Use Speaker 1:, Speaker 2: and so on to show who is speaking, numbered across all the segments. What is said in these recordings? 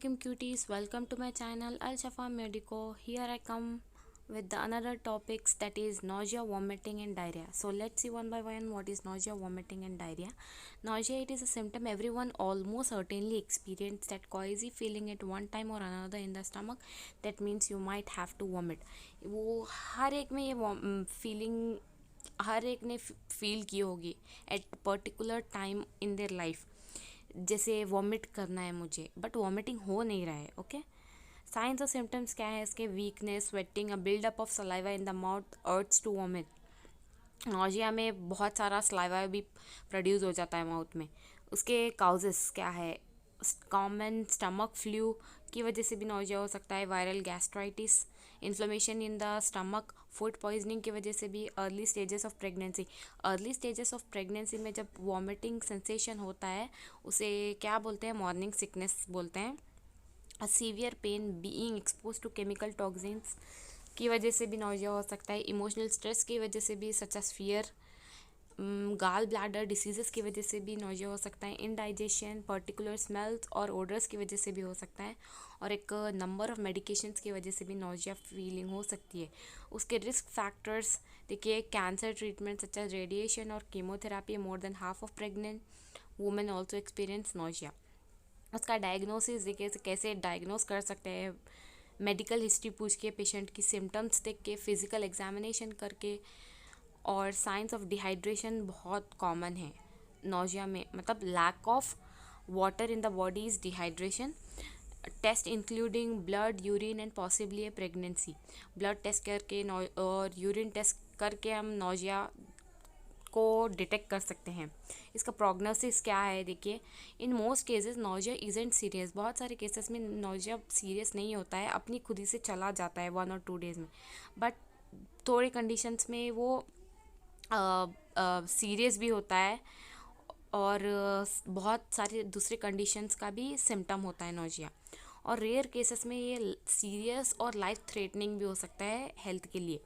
Speaker 1: Assalamualaikum cuties, welcome to my channel Al Shafa Medico. Here I come with the another topics, that is nausea, vomiting and diarrhea. So let's see one by one what is nausea, vomiting and diarrhea. Nausea, it is a symptom everyone almost certainly experience, that queasy feeling at one time or another in the stomach. That means you might have to vomit. वो हर एक में ये feeling हर एक ने feel की होगी at particular time in their life. जैसे vomit करना है मुझे, बट वॉमिटिंग हो नहीं रहा है. ओके, साइंस और सिम्टम्स क्या है इसके? Weakness, sweating, a buildup of saliva in the mouth, urge to vomit. Nausea में बहुत सारा सलाइवा भी प्रोड्यूस हो जाता है माउथ में. उसके काउजेस क्या है? कॉमन स्टमक फ्लू की वजह से भी नॉजिया हो सकता है. Viral gastritis, inflammation in the stomach, food poisoning की वजह से भी. Early stages of pregnancy. Early stages of pregnancy में जब वॉमिटिंग सेंसेशन होता है उसे क्या बोलते हैं? मॉर्निंग सिकनेस बोलते हैं. A severe pain, being expose to chemical toxins की वजह से भी नॉजिया हो सकता है. इमोशनल स्ट्रेस की वजह से भी, such as fear. Gall bladder diseases की वजह से भी नॉजिया हो सकता है. इनडाइजेशन, पर्टिकुलर स्मेल्स और ओडर्स की वजह से भी हो सकता है. और एक नंबर ऑफ मेडिकेशंस की वजह से भी नॉजिया फीलिंग हो सकती है. उसके रिस्क फैक्टर्स देखिए, cancer treatment such as radiation और chemotherapy. More than half of pregnant women also experience nausea. उसका डायग्नोसिस देखिए, कैसे डायग्नोस कर सकते हैं? मेडिकल हिस्ट्री पूछ के, पेशेंट की सिम्टम्स देख के, फिजिकल एग्जामिनेशन करके. और साइंस ऑफ डिहाइड्रेशन बहुत कॉमन है नॉजिया में, मतलब lack of water in the body is dehydration. Test including blood, urine and possibly a pregnancy. Blood test करके और यूरिन टेस्ट करके हम नॉजिया को डिटेक्ट कर सकते हैं. इसका प्रोग्नोसिस क्या है? देखिए, in most cases nausea isn't serious. बहुत सारे केसेस में नॉजिया सीरियस नहीं होता है, अपनी खुद ही से चला जाता है 1 और 2 डेज में. बट थोड़े कंडीशंस में वो सीरियस भी होता है. और बहुत सारे दूसरे कंडीशंस का भी सिम्टम होता है नॉजिया. और रेयर केसेस में ये सीरियस और लाइफ थ्रेटनिंग भी हो सकता है हेल्थ के लिए.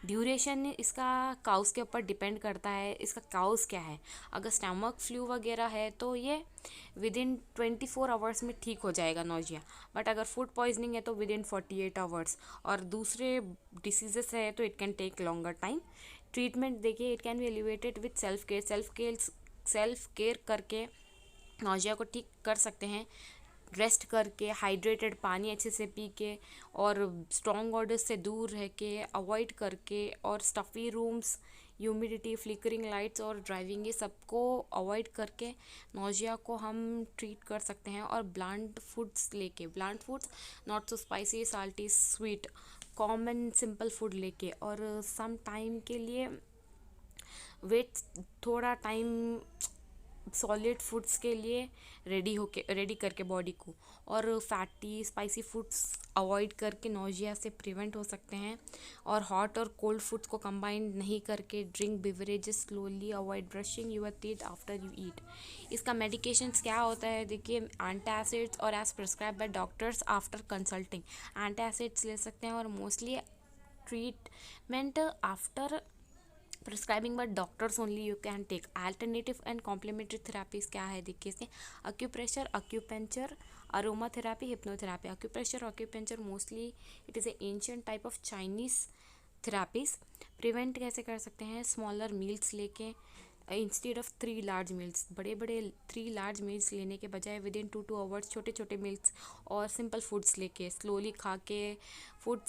Speaker 1: ड्यूरेशन इसका काउस के ऊपर डिपेंड करता है. इसका काउस क्या है? अगर स्टमक फ्लू वगैरह है तो ये विद इन 24 आवर्स में ठीक हो जाएगा नॉजिया. बट अगर फूड पॉइजनिंग है तो विद इन 48 आवर्स. और दूसरे डिसीजेस है तो it can take longer time. Treatment देखिए, it can be elevated with self care करके नॉजिया को ठीक कर सकते हैं. रेस्ट करके, हाइड्रेटेड पानी अच्छे से पी के, और स्ट्रॉन्ग ऑर्डर्स से दूर रह के, अवॉइड करके, और stuffy rooms, humidity, flickering lights और ड्राइविंग, ये सबको अवॉइड करके नॉजिया को हम ट्रीट कर सकते हैं. और ब्लॉन्ड फूड्स लेके, bland foods, not so spicy, salty, sweet, common simple food लेके, और सम टाइम के लिए वेट, थोड़ा टाइम सॉलिड फूड्स के लिए रेडी करके बॉडी को. और फैटी स्पाइसी फूड्स अवॉइड करके नॉजिया से प्रिवेंट हो सकते हैं. और हॉट और कोल्ड फूड्स को कंबाइन नहीं करके drink beverages slowly, avoid brushing your teeth after you eat. इसका मेडिकेशंस क्या होता है? देखिए, एंटासिड्स और as prescribe by doctors after consulting. Antacids ले सकते हैं. और mostly treatment after prescribing but doctors only you can take. Alternative and complementary therapies क्या है? देखिए इसके, acupressure, acupuncture, aroma therapy, hypnotherapy. Acupuncture mostly it is a ancient type of Chinese therapies. Prevent कैसे कर सकते हैं? स्मॉलर मील्स लेके, instead of 3 large meals. बड़े बड़े 3 लार्ज मील्स लेने के बजाय विद इन 2 आवर्स छोटे छोटे मील्स और सिंपल फूड्स लेके, स्लोली खा के, फूड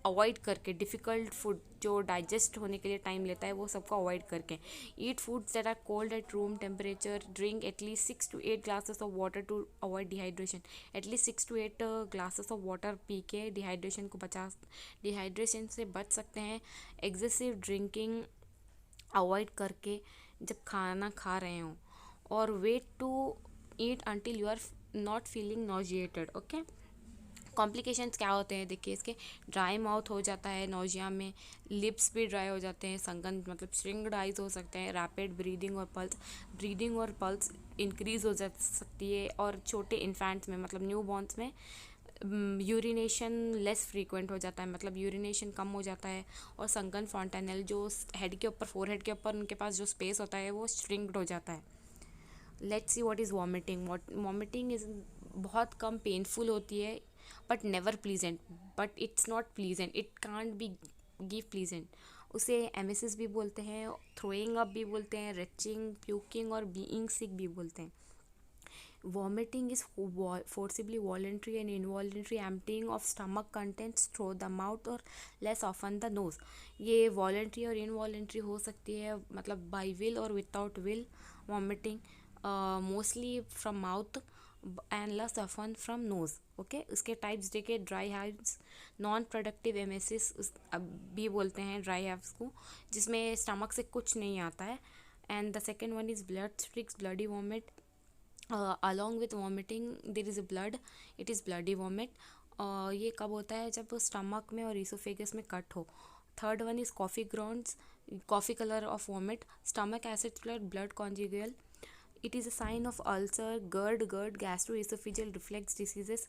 Speaker 1: अवॉइड करके, डिफ़िकल्ट फूड जो डाइजेस्ट होने के लिए टाइम लेता है वो सबको अवॉइड करके. Eat foods that are cold at room temperature. Drink at least 6 to 8 glasses of water to avoid dehydration. At least 6 to 8 glasses of water पी के डिहाइड्रेशन से बच सकते हैं. एग्जेसिव ड्रिंकिंग अवॉइड करके जब खाना खा रहे हों. और wait to eat until you are not feeling nauseated. Okay, complications क्या होते हैं? देखिए इसके, ड्राई माउथ हो जाता है नॉजिया में, लिप्स भी ड्राई हो जाते हैं, संगन मतलब श्रिंक्ड आइज हो सकते हैं, रैपिड ब्रीदिंग और पल्स इंक्रीज हो जा सकती है. और छोटे इन्फेंट्स में, मतलब न्यू बॉर्न्स में, यूरिनेशन लेस फ्रीक्वेंट हो जाता है, मतलब यूरिनेशन कम हो जाता है. और संगन फॉन्टेनल, जो हेड के ऊपर, फोरहेड के ऊपर उनके पास जो स्पेस होता है वो श्रिंक्ड हो जाता है. Let's see what is vomiting. Vomiting is बहुत कम पेनफुल होती है, but never pleasant. But it's not pleasant, it can't be give pleasant. उसे एमेसिस भी बोलते हैं, थ्रोइंग अप भी बोलते हैं, रेचिंग, प्यूकिंग और बीइंग सिक भी बोलते हैं. Vomiting is forcibly voluntary and involuntary emptying of stomach contents through the mouth or less often the nose. ये voluntary और involuntary हो सकती है, मतलब by will और without will vomiting, mostly from mouth and less often from nose. Okay, उसके types देखे, dry hives, non productive emesis भी बोलते हैं ड्राई हाइव्स को, जिसमें स्टमक से कुछ नहीं आता है. And the second one is blood streaks, bloody vomit. Along with vomiting there is a blood, it is bloody vomit. ये कब होता है? जब स्टमक में और इसोफेगस में कट हो. Third one is coffee grounds, coffee colour of vomit, stomach acid flood, blood conjugal. It is a sign of ulcer, GERD, gastroesophageal reflux diseases.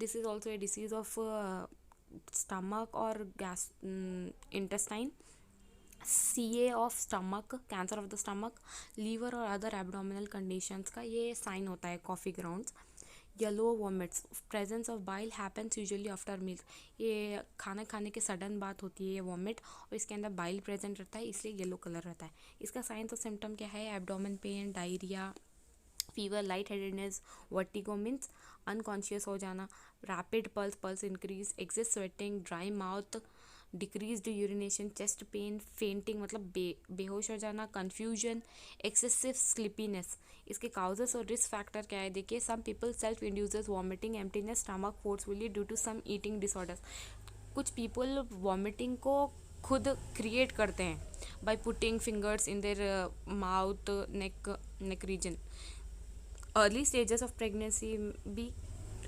Speaker 1: This is also a disease of stomach or intestine. CA of stomach, cancer of the stomach, liver और other abdominal conditions का ये sign होता है coffee grounds. Yellow vomits, presence of bile happens usually after meal. ये खाना खाने के sudden बात होती है ये वॉमिट, और इसके अंदर बाइल प्रेजेंट रहता है, इसलिए येलो कलर रहता है. इसका साइंस और सिम्टम क्या है? Abdomen pain, diarrhoea, fever, light headedness, vertigo means unconscious हो जाना, rapid pulse increase, excess sweating, dry mouth, decreased urination, chest pain, fainting मतलब बेहोश हो जाना, कन्फ्यूजन, एक्सेसिव स्लीपीनेस. इसके काउजेस और रिस्क फैक्टर क्या है? देखिए, some people self induces vomiting, emptiness stomach forcefully due to some eating disorders. कुछ पीपल वॉमिटिंग को खुद क्रिएट करते हैं by putting fingers in their mouth, neck region. Early stages of pregnancy भी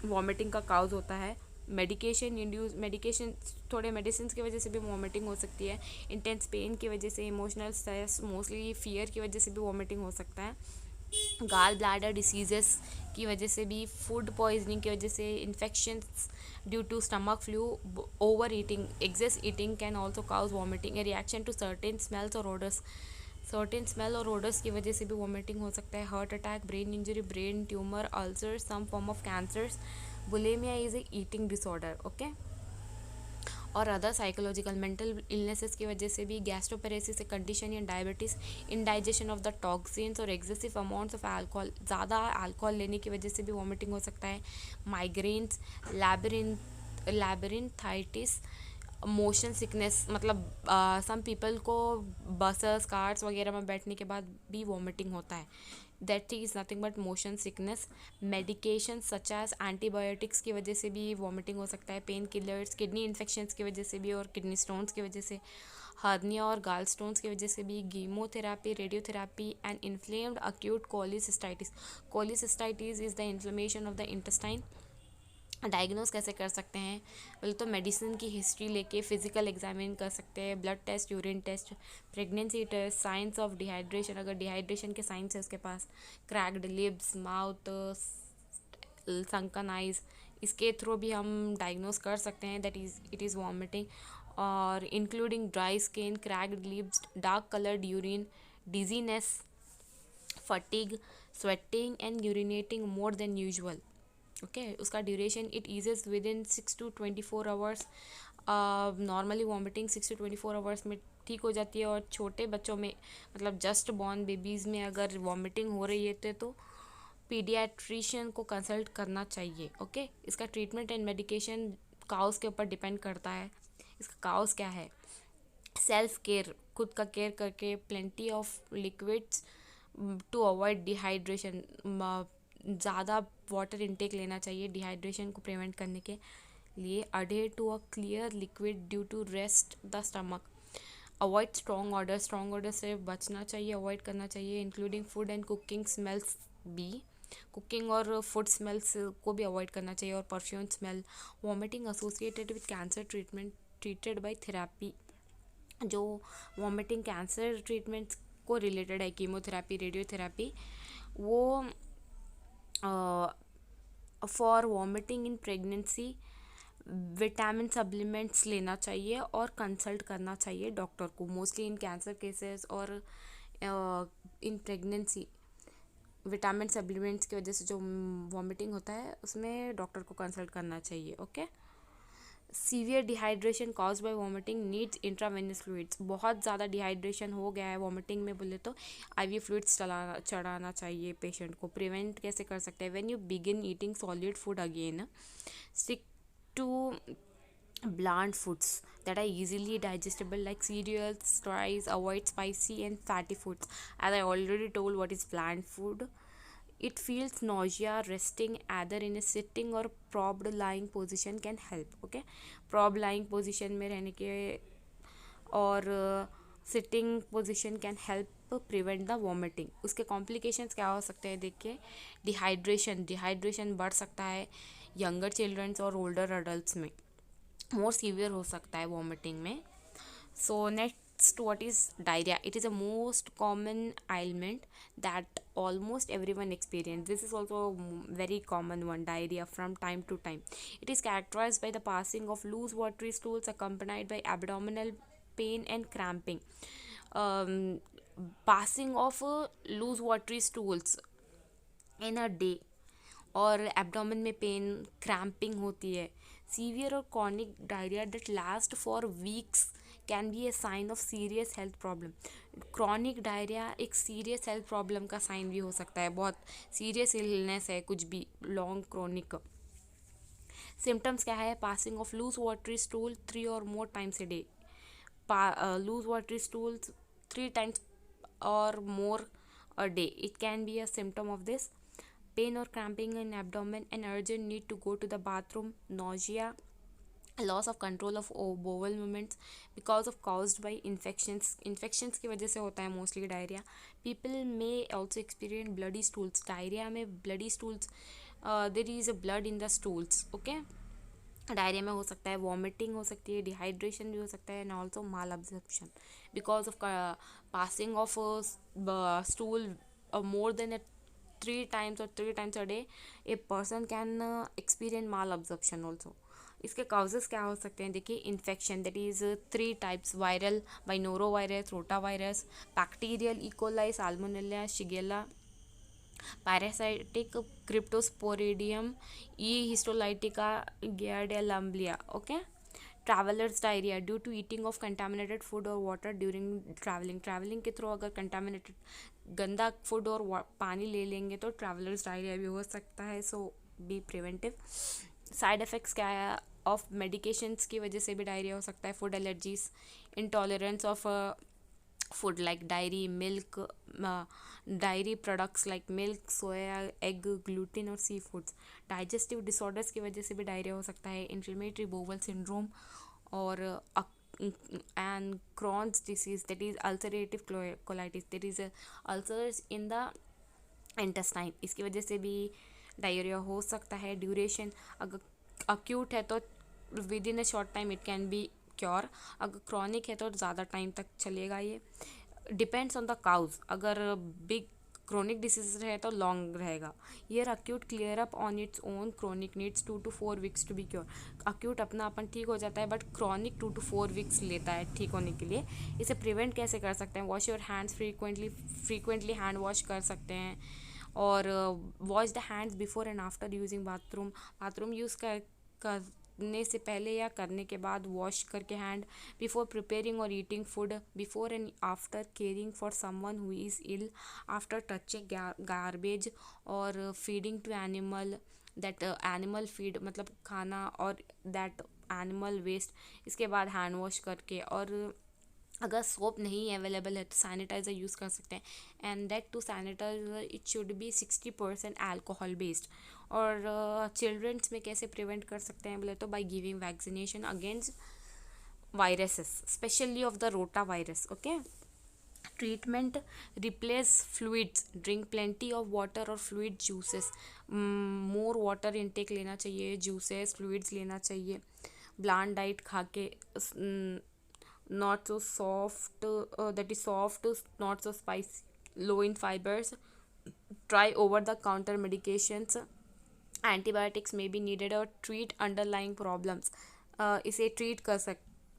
Speaker 1: वॉमिटिंग का काउज होता है. मेडिकेशन थोड़े मेडिसिन की वजह से भी वॉमिटिंग हो सकती है. इंटेंस पेन की वजह से, इमोशनल स्ट्रेस, मोस्टली फियर की वजह से भी वॉमिटिंग हो सकता है. गाल ब्लैडर डिसीजेस की वजह से भी, फूड पॉइजनिंग की वजह से, infections due to stomach flu, over eating, excess eating can also cause vomiting. A reaction to certain smells और ओडर्स, सर्टेन स्मेल और ओडर्स की वजह से भी वॉमिटिंग हो सकता है. Heart attack, brain injury, brain tumour, ulcer, some form of cancers. Bulimia is a eating disorder. Okay, और अदर साइकोलॉजिकल मेंटल इलनेसेस की वजह से भी, गैस्ट्रोपेरेसिस ए कंडीशन या diabetes, indigestion of the toxins और एक्सेसिव अमाउंट्स ऑफ अल्कोहल, ज़्यादा alcohol लेने की वजह से भी वॉमिटिंग हो सकता है. माइग्रेन्स, लैबिरिन्थाइटिस, मोशन सिकनेस मतलब सम पीपल को बसेस, कार्स वगैरह में बैठने के बाद भी वॉमिटिंग होता है. That is nothing but motion sickness. Medication such as antibiotics की वजह से भी वॉमिटिंग हो सकता है. पेन किलर्स, किडनी इन्फेक्शंस की वजह से भी और किडनी स्टोन्स की वजह से, हर्निया और गाल स्टोन्स की वजह से भी, chemotherapy, radiotherapy and inflamed acute cholecystitis. Cholecystitis is the inflammation of the intestine. Diagnose कैसे कर सकते हैं? पहले तो मेडिसिन की हिस्ट्री लेके फिजिकल एग्जामिन कर सकते हैं, blood test, urine test, pregnancy test, signs of dehydration, अगर डिहाइड्रेशन के साइंस है उसके पास, cracked lips, mouth, sunken eyes, इसके थ्रू भी हम डायग्नोस कर सकते हैं that is it is vomiting. और including dry skin, cracked lips, dark coloured urine, dizziness, fatigue, sweating and urinating more than usual. Okay, उसका duration, it eases within 6 to 24 hours. Normally vomiting 6 to 24 hours में ठीक हो जाती है, और छोटे बच्चों में मतलब जस्ट बॉर्न बेबीज़ में अगर वॉमिटिंग हो रही है तो पीडियाट्रिशियन को कंसल्ट करना चाहिए. ओके, इसका ट्रीटमेंट एंड मेडिकेशन काउस के ऊपर डिपेंड करता है. इसका काउस क्या है? सेल्फ केयर, खुद का केयर करके, plenty of liquids to avoid dehydration, ज़्यादा वाटर इनटेक लेना चाहिए डिहाइड्रेशन को प्रिवेंट करने के लिए. Adhere to a clear liquid due to rest the stomach. Avoid strong odour से बचना चाहिए, अवॉइड करना चाहिए, including food and cooking smells भी. कुकिंग और फूड स्मेल्स को भी अवॉइड करना चाहिए, और perfume smell. Vomiting associated with cancer treatment treated by therapy. जो वॉमिटिंग कैंसर ट्रीटमेंट्स को रिलेटेड है, कीमोथेरापी, रेडियोथेरापी, वो for vomiting in pregnancy vitamin supplements लेना चाहिए और कंसल्ट करना चाहिए डॉक्टर को, मोस्टली इन कैंसर केसेस और इन प्रेगनेंसी. विटामिन सप्लीमेंट्स की वजह से जो वॉमिटिंग होता है उसमें डॉक्टर को कंसल्ट करना चाहिए। Okay. Severe dehydration cause by vomiting needs intravenous fluids. बहुत ज़्यादा डिहाइड्रेशन हो गया है वॉमिटिंग में बोले तो आईवी फ्लूइड्स चढ़ाना चाहिए पेशेंट को। प्रिवेंट कैसे कर सकते हैं? When you begin eating solid food again, stick to bland foods that are easily digestible like cereals, rice. Avoid spicy and fatty foods. As I already told, what is bland food? It feels nausea. Resting either in a sitting or propped lying position can help. Okay, propped lying position में रहने के और sitting position can help prevent the vomiting. उसके complications क्या हो सकते हैं? देखिए, डिहाइड्रेशन बढ़ सकता है यंगर चिल्ड्रंस और ओल्डर अडल्ट में, मोर सीवियर हो सकता है वॉमिटिंग में। So next, what is diarrhoea? It is a most common ailment that almost everyone experience. This is also a very common one, diarrhea from time to time. It is characterized by the passing of loose watery stools accompanied by abdominal pain and cramping. um, Passing of loose watery stools in a day और abdomen में pain, cramping होती है। Severe और chronic diarrhoea that last for weeks can be a sign of serious health problem. Chronic diarrhoea एक serious health problem का sign भी हो सकता है, बहुत सीरियस इलनेस है कुछ भी, लॉन्ग क्रॉनिक। सिम्टम्स क्या है? Passing of loose watery stool 3 or more times a day. Loose watery stools 3 times or more a day. It can be a symptom of this. Pain or cramping in abdomen and urgent need to go to the bathroom. Nausea, loss of control of bowel movements because of caused by infections की वजह से होता है mostly diarrhoea. People may also experience bloody stools. Diarrhoea में bloody stools, there is a blood in the stools. Okay. Diarrhoea में हो सकता है वॉमिटिंग, हो सकती है डिहाइड्रेशन भी हो सकता है, and also mall absorption because of passing of stool more than 3 times a day. A person can experience mal absorption also. इसके काउजेस क्या हो सकते हैं? देखिए, infection that is 3 types: viral by norovirus, rotavirus, bacterial E coli, Salmonella, Shigella, parasitic Cryptosporidium, E histolytica, Giardia lamblia. Okay. Travellers diarrhoea due to eating of contaminated food और water during travelling के through अगर contaminated गंदा food और पानी ले लेंगे तो travellers diarrhoea भी हो सकता है। सो बी प्रिवेंटिव। साइड इफ़ेक्ट्स क्या है? ऑफ मेडिकेशंस की वजह से भी डायरिया हो सकता है। Food allergies, intolerance of food like dairy products like milk, soya, egg, gluten और सी फूड्स। डाइजेस्टिव डिसऑर्डर्स की वजह से भी डायरिया हो सकता है। इन्फ्लेमेटरी बोवल सिंड्रोम और and Crohn's disease, that is ulcerative colitis, that is ulcers in the intestine, इसकी वजह से भी डायरिया हो सकता है। ड्यूरेशन, अगर अक्यूट है तो within a short time it can be cure, अगर क्रॉनिक है तो ज़्यादा टाइम तक चलेगा। ये डिपेंड्स ऑन द काउज, अगर बिग क्रोनिक डिसीज है तो लॉन्ग रहेगा। Year acute clear up on its own, chronic needs 2 to 4 weeks to be cure. Acute अपना अपन ठीक हो जाता है बट क्रॉनिक 2 to 4 weeks लेता है ठीक होने के लिए। इसे प्रिवेंट कैसे कर सकते हैं? Wash your hands frequently hand wash कर सकते हैं, और wash the hands before and after using bathroom use करने से पहले या करने के बाद वॉश करके हैंड। बिफोर प्रिपेयरिंग और eating food, before and after caring for someone who is ill, after touching garbage और feeding to animal, that animal feed मतलब खाना और दैट एनिमल वेस्ट, इसके बाद हैंड वॉश करके। और अगर सोप नहीं अवेलेबल है तो सैनिटाइज़र यूज़ कर सकते हैं, and that to sanitiser it should be 60% alcohol based. और चिल्ड्रंस में कैसे प्रिवेंट कर सकते हैं बोले तो by giving vaccination against viruses, specially of the rota virus. Okay. Treatment, replace fluids, drink plenty of water और fluid juices, more water intake लेना चाहिए, जूसेस फ्लूइड्स लेना चाहिए। ब्लांड डाइट खा के, not so soft, that is soft, not so spicy, low in fibers. Try over the counter medications. Antibiotics may be needed or treat underlying problems. इसे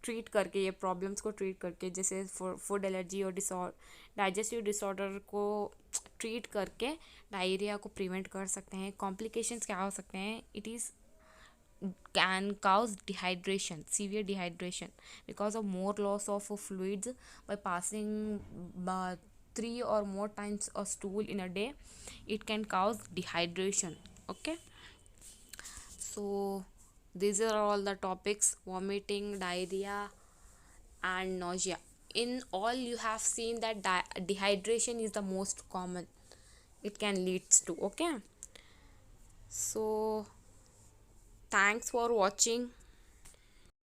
Speaker 1: treat करके, ये problems को treat करके, जैसे फूड एलर्जी और digestive disorder को treat करके diarrhoea को प्रिवेंट कर सकते हैं। कॉम्प्लिकेशंस क्या हो सकते हैं? It is can cause dehydration, severe dehydration, because of more loss of fluids by passing uh, 3 or more times a stool in a day. It can cause dehydration. Okay, so these are all the topics: vomiting, diarrhea, and nausea. In all, you have seen that dehydration is the most common it can leads to. Okay, so thanks for watching.